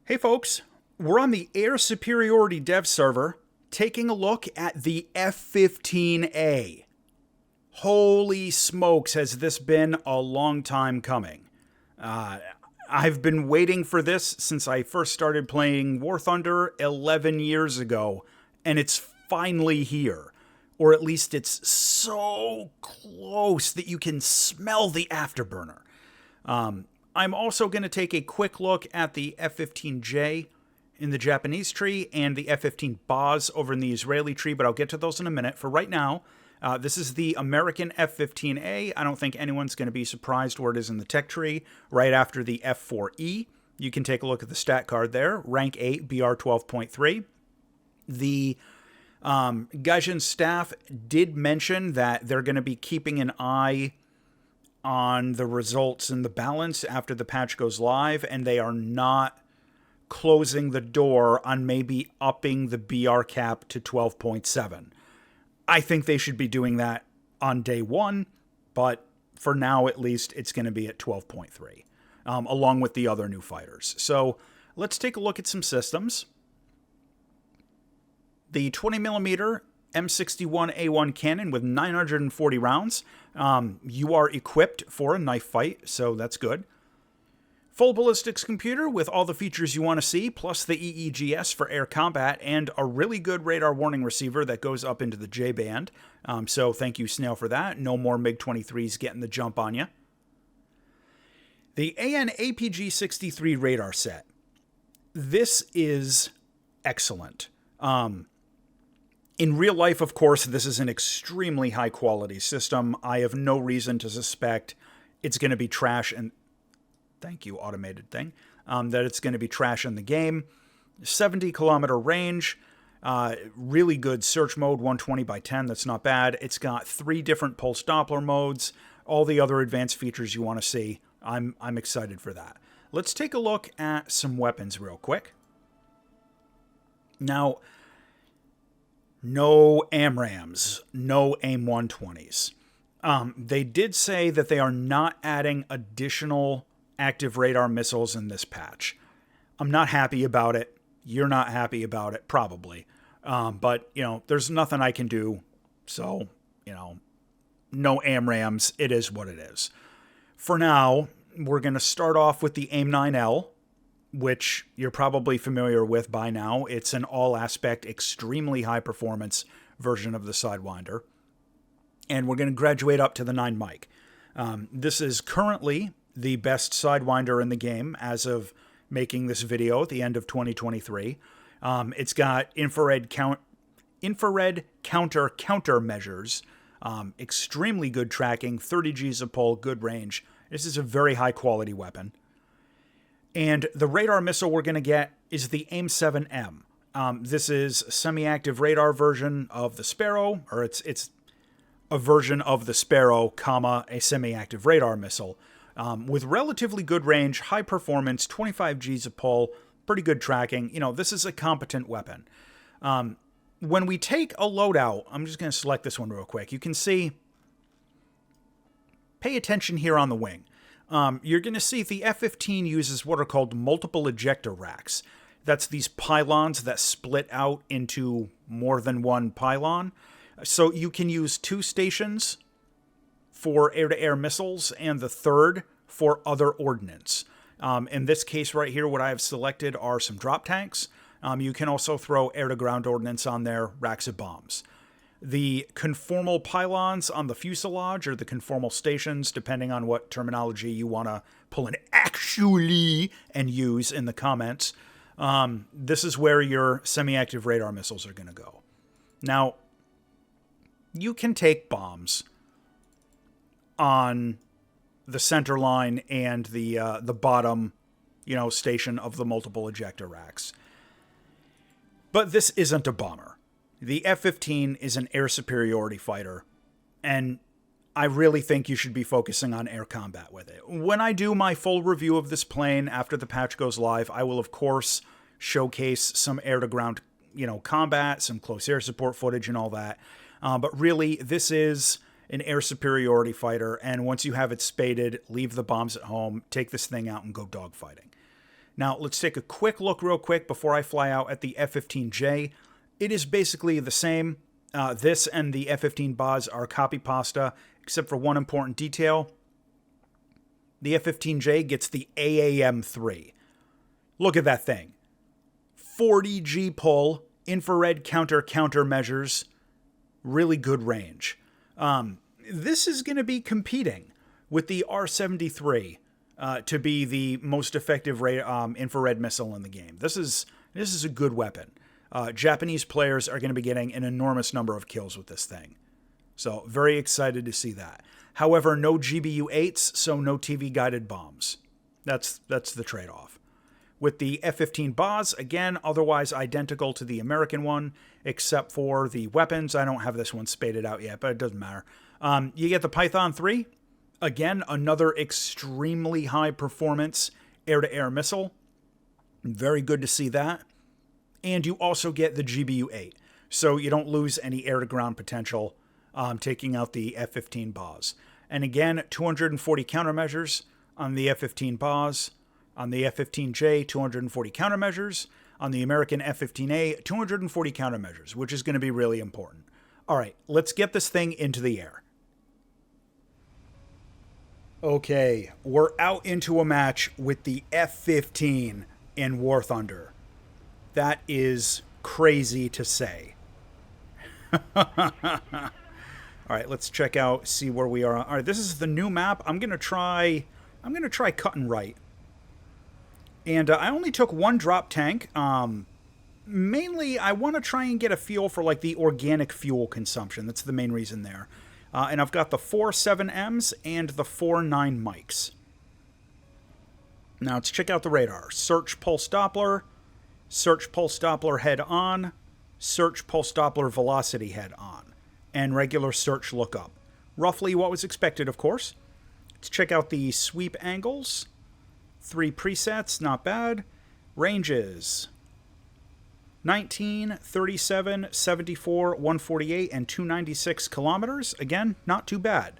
Hey folks, we're on the Air Superiority Dev server taking a look at the F-15A. Holy smokes, has this been a long time coming. I've been waiting for this since I first started playing War Thunder 11 years ago, and it's finally here. Or at least it's so close that you can smell the afterburner. I'm also going to take a quick look at the F-15J in the Japanese tree and the F-15 Boz over in the Israeli tree, but I'll get to those in a minute. For right now, this is the American F-15A. I don't think anyone's going to be surprised where it is in the tech tree, right after the F-4E. You can take a look at the stat card there, rank 8, BR 12.3. The Gaijin staff did mention that they're going to be keeping an eye on the results and the balance after the patch goes live, and they are not closing the door on maybe upping the BR cap to 12.7. I think they should be doing that on day one, but for now at least it's going to be at 12.3, along with the other new fighters. So let's take a look at some systems. The 20mm M61A1 cannon with 940 rounds. You are equipped for a knife fight, so that's good. Full ballistics computer with all the features you want to see, plus the EEGS for air combat, and a really good radar warning receiver that goes up into the J-band. So thank you, Snail, for that. No more MiG-23s getting the jump on you. The AN APG-63 radar set. This is excellent. In real life, of course, this is an extremely high-quality system. I have no reason to suspect it's going to be trash, and thank you, automated thing, that it's going to be trash in the game. 70-kilometer range, really good search mode, 120 by 10, that's not bad. It's got 3 different pulse Doppler modes, all the other advanced features you want to see. I'm excited for that. Let's take a look at some weapons real quick. Now, no AMRAAMs, no AIM-120s. They did say that they are not adding additional active radar missiles in this patch. I'm not happy about it. You're not happy about it, probably. But, there's nothing I can do. So, no AMRAAMs. It is what it is. For now, we're going to start off with the AIM-9L, which you're probably familiar with by now. It's an all-aspect, extremely high-performance version of the Sidewinder. And we're going to graduate up to the 9 mic. This is currently the best Sidewinder in the game as of making this video at the end of 2023. It's got infrared countermeasures, extremely good tracking, 30 Gs of pull, good range. This is a very high-quality weapon. And the radar missile we're going to get is the AIM-7M. This is a semi-active radar version of the Sparrow, or it's a version of the Sparrow, comma, a semi-active radar missile, with relatively good range, high performance, 25 Gs of pull, pretty good tracking. This is a competent weapon. When we take a loadout, I'm just going to select this one real quick. You can see, pay attention here on the wing. You're going to see the F-15 uses what are called multiple ejector racks. That's these pylons that split out into more than one pylon. So you can use 2 stations for air-to-air missiles and the 3rd for other ordnance. In this case right here, what I have selected are some drop tanks. You can also throw air-to-ground ordnance on there, racks of bombs. The conformal pylons on the fuselage, or the conformal stations, depending on what terminology you want to pull in actually and use in the comments, this is where your semi-active radar missiles are going to go. Now, you can take bombs on the center line and the bottom, station of the multiple ejector racks. But this isn't a bomber. The F-15 is an air superiority fighter, and I really think you should be focusing on air combat with it. When I do my full review of this plane after the patch goes live, I will, of course, showcase some air-to-ground, combat, some close air support footage and all that. But really, this is an air superiority fighter, and once you have it spaded, leave the bombs at home, take this thing out and go dogfighting. Now, let's take a quick look real quick before I fly out at the F-15J. It is basically the same. This and the F-15 Baz are copy pasta, except for one important detail. The F-15J gets the AAM-3. Look at that thing. 40 G pull, infrared countermeasures, really good range. This is going to be competing with the R-73 to be the most effective infrared missile in the game. This is a good weapon. Japanese players are going to be getting an enormous number of kills with this thing. So very excited to see that. However, no GBU-8s, so no TV-guided bombs. That's the trade-off. With the F-15 Baz, again, otherwise identical to the American one, except for the weapons. I don't have this one spaded out yet, but it doesn't matter. You get the Python 3. Again, another extremely high-performance air-to-air missile. Very good to see that. And you also get the GBU-8, so you don't lose any air-to-ground potential taking out the F-15 Baz. And again, 240 countermeasures on the F-15 Baz. On the F-15J, 240 countermeasures. On the American F-15A, 240 countermeasures, which is going to be really important. All right, let's get this thing into the air. Okay, we're out into a match with the F-15 in War Thunder. That is crazy to say. All right, let's check out, see where we are. All right, this is the new map. I'm gonna try cut and right. And I only took one drop tank. Mainly, I want to try and get a feel for like the organic fuel consumption. That's the main reason there. And I've got the 4 7Ms and the 4 9 mics. Now let's check out the radar. Search pulse Doppler head on, search pulse Doppler velocity head on, and regular search lookup. Roughly what was expected, of course. Let's check out the sweep angles. 3 presets, not bad. Ranges 19, 37, 74, 148, and 296 kilometers. Again, not too bad.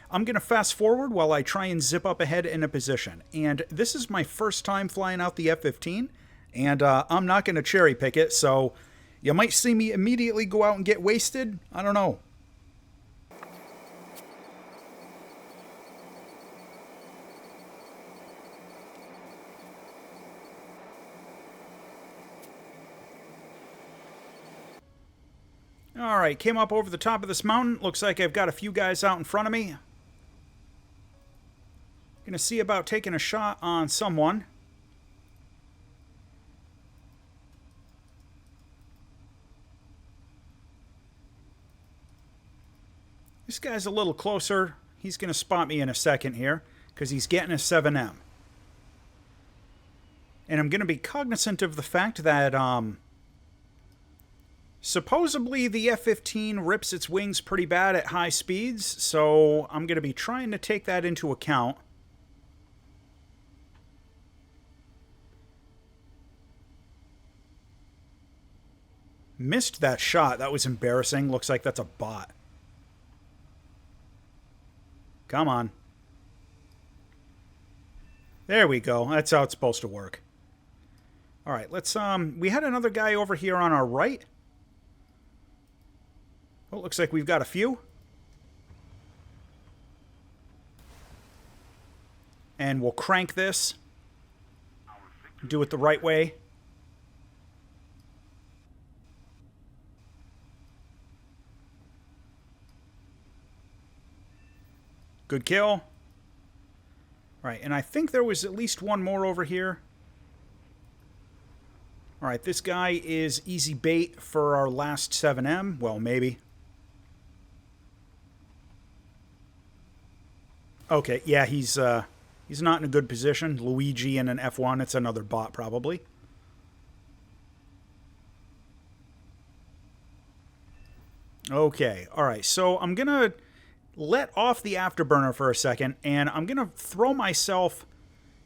I'm going to fast forward while I try and zip up ahead in a position. And this is my first time flying out the F-15, and I'm not going to cherry pick it, so you might see me immediately go out and get wasted. I don't know. Alright, came up over the top of this mountain. Looks like I've got a few guys out in front of me. Gonna see about taking a shot on someone. This guy's a little closer. He's gonna spot me in a second here, because he's getting a 7M. And I'm gonna be cognizant of the fact that, supposedly, the F-15 rips its wings pretty bad at high speeds, so I'm going to be trying to take that into account. Missed that shot. That was embarrassing. Looks like that's a bot. Come on. There we go. That's how it's supposed to work. All right, let's, we had another guy over here on our right. Well, looks like we've got a few. And we'll crank this. Do it the right way. Good kill. Right, and I think there was at least one more over here. Alright, this guy is easy bait for our last 7M. Well, maybe. Okay, yeah, he's not in a good position. Luigi in an F1, it's another bot probably. Okay, alright, so I'm going to let off the afterburner for a second, and I'm going to throw myself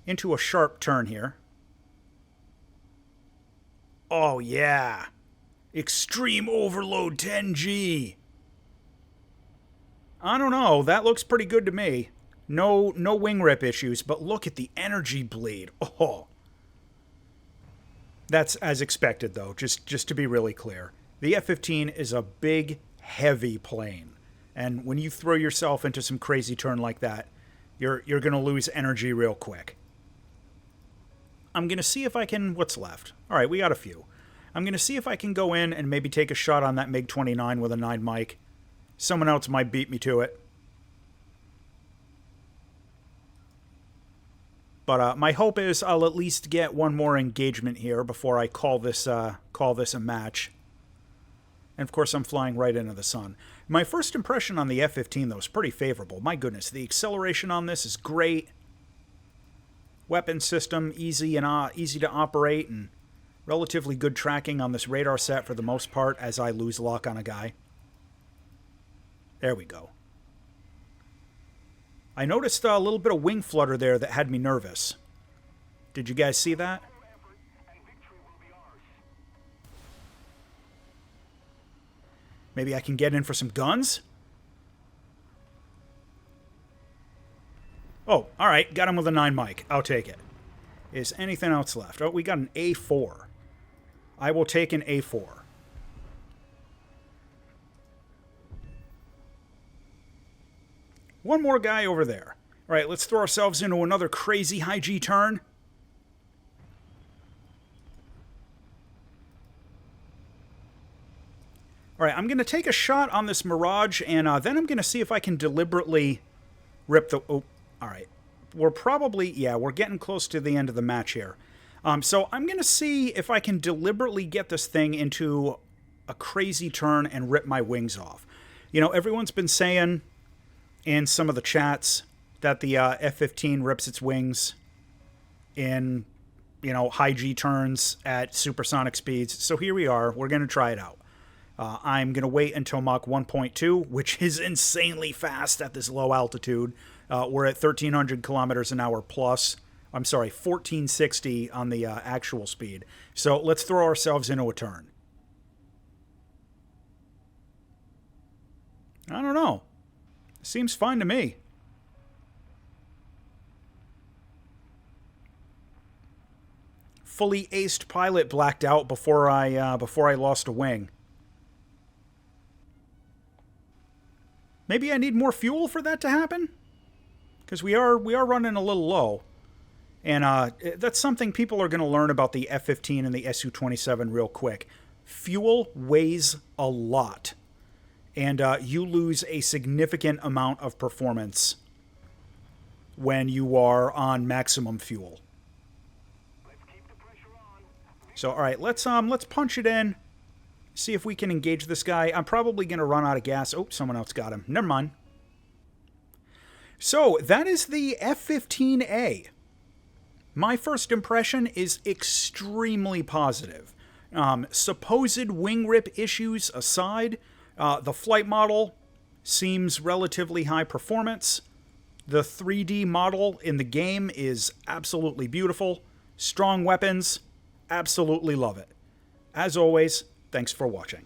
into a sharp turn here. Oh, yeah. Extreme Overload 10G. I don't know, that looks pretty good to me. No wing rip issues, but look at the energy bleed. Oh, That's as expected, though, just to be really clear. The F-15 is a big, heavy plane. And when you throw yourself into some crazy turn like that, you're going to lose energy real quick. I'm going to see if I can... What's left? All right, we got a few. I'm going to see if I can go in and maybe take a shot on that MiG-29 with a 9 mic. Someone else might beat me to it. But my hope is I'll at least get one more engagement here before I call this a match. And of course, I'm flying right into the sun. My first impression on the F-15, though, is pretty favorable. My goodness, the acceleration on this is great. Weapon system, easy to operate, and relatively good tracking on this radar set for the most part as I lose lock on a guy. There we go. I noticed a little bit of wing flutter there that had me nervous. Did you guys see that? Maybe I can get in for some guns? Oh, all right. Got him with a 9 mic. I'll take it. Is anything else left? Oh, we got an A4. I will take an A4. One more guy over there. All right, let's throw ourselves into another crazy high G turn. All right, I'm going to take a shot on this Mirage, and then I'm going to see if I can deliberately rip the... Oh, all right. We're probably... Yeah, we're getting close to the end of the match here. So I'm going to see if I can deliberately get this thing into a crazy turn and rip my wings off. You know, everyone's been saying in some of the chats that the F-15 rips its wings in, you know, high G turns at supersonic speeds. So here we are. We're going to try it out. I'm going to wait until Mach 1.2, which is insanely fast at this low altitude. We're at 1,300 kilometers an hour plus. I'm sorry, 1,460 on the actual speed. So let's throw ourselves into a turn. I don't know. Seems fine to me. Fully aced pilot blacked out before I lost a wing. Maybe I need more fuel for that to happen? Because we are running a little low. And that's something people are going to learn about the F-15 and the Su-27 real quick. Fuel weighs a lot. And you lose a significant amount of performance when you are on maximum fuel. So, all right, let's punch it in. See if we can engage this guy. I'm probably going to run out of gas. Oh, someone else got him. Never mind. So, that is the F-15A. My first impression is extremely positive. Supposed wing rip issues aside, the flight model seems relatively high performance. The 3D model in the game is absolutely beautiful. Strong weapons. Absolutely love it. As always, thanks for watching.